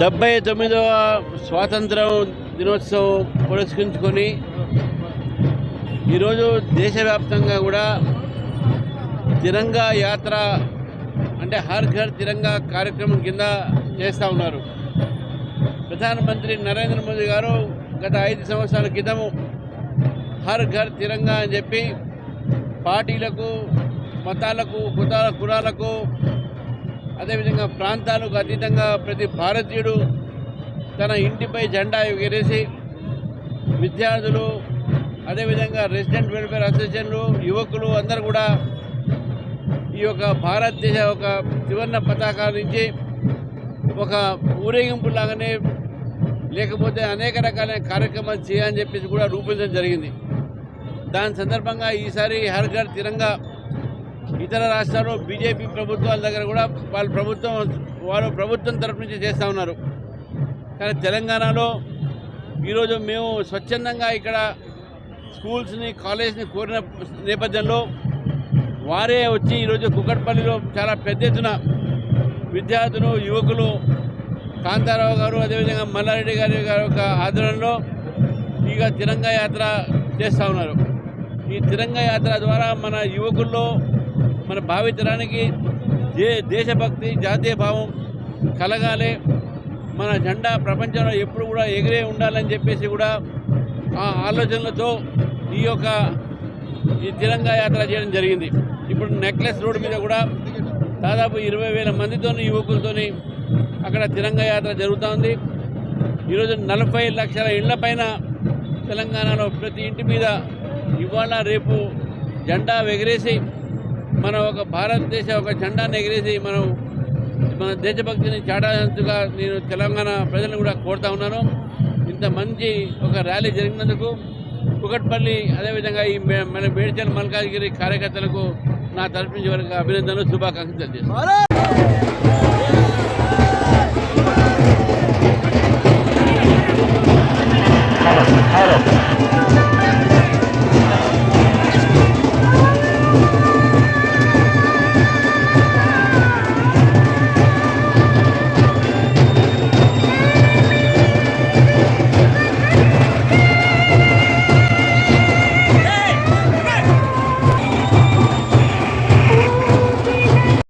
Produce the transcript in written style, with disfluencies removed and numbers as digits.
79వ స్వాతంత్రం దినోత్సవం పురస్కరించుకొని ఈరోజు దేశవ్యాప్తంగా కూడా తిరంగా యాత్ర అంటే హర్ ఘర్ తిరంగా కార్యక్రమం కింద చేస్తూ ఉన్నారు. ప్రధానమంత్రి నరేంద్ర మోదీ గారు గత 5 సంవత్సరాల క్రితము హర్ ఘర్ తిరంగా అని చెప్పి పార్టీలకు, మతాలకు, కులాలకు, అదేవిధంగా ప్రాంతాలకు అతీతంగా ప్రతి భారతీయుడు తన ఇంటిపై జెండా ఎగరేసి విద్యార్థులు, అదేవిధంగా రెసిడెంట్ వెల్ఫేర్ అసోసియేషన్లు, యువకులు అందరూ కూడా ఈ యొక్క భారతదేశ ఒక త్రివర్ణ పతాకాల నుంచి ఒక ఊరేగింపులాగానే లేకపోతే అనేక రకాలైన కార్యక్రమాలు చేయాలని చెప్పేసి కూడా రూపొందించడం జరిగింది. దాని సందర్భంగా ఈసారి హర్ ఘర్ తిరంగా ఇతర రాష్ట్రాల్లో బీజేపీ ప్రభుత్వాల దగ్గర కూడా వాళ్ళు ప్రభుత్వం తరఫు నుంచి చేస్తూ ఉన్నారు. కానీ తెలంగాణలో ఈరోజు మేము స్వచ్ఛందంగా ఇక్కడ స్కూల్స్ని, కాలేజ్ని కోరిన నేపథ్యంలో వారే వచ్చి ఈరోజు కుకట్పల్లిలో చాలా పెద్ద ఎత్తున విద్యార్థులు, యువకులు, కాంతారావు గారు, అదేవిధంగా మల్లారెడ్డి గారి యొక్క ఆధ్వర్యంలో ఇక తిరంగా యాత్ర చేస్తూ ఉన్నారు. ఈ తిరంగా యాత్ర ద్వారా మన యువకుల్లో, మన భావితరానికి దేశభక్తి, జాతీయ భావం కలగాలి, మన జెండా ప్రపంచంలో ఎప్పుడు కూడా ఎగిరే ఉండాలని చెప్పేసి కూడా ఆ ఆలోచనలతో ఈ తిరంగా యాత్ర చేయడం జరిగింది. ఇప్పుడు నెక్లెస్ రోడ్డు మీద కూడా దాదాపు 20,000 మందితో, యువకులతోని అక్కడ తిరంగా యాత్ర జరుగుతూ ఉంది. ఈరోజు 40 లక్షల ఇళ్ల పైన తెలంగాణలో ప్రతి ఇంటి మీద ఇవాళ రేపు జెండా ఎగిరేసి మన ఒక భారతదేశ ఒక జెండాను ఎగిరేసి మన దేశభక్తిని చాటాల్సిందిగా నేను తెలంగాణ ప్రజలను కూడా కోరుతా ఉన్నాను. ఇంత మంచి ఒక ర్యాలీ జరిగినందుకు కుకట్పల్లి, అదేవిధంగా ఈ మన మేడ్చల్ మల్కాజ్గిరి కార్యకర్తలకు నా తరఫు నుంచి వరకు అభినందనలు, శుభాకాంక్షలు తెలియజేస్తాను.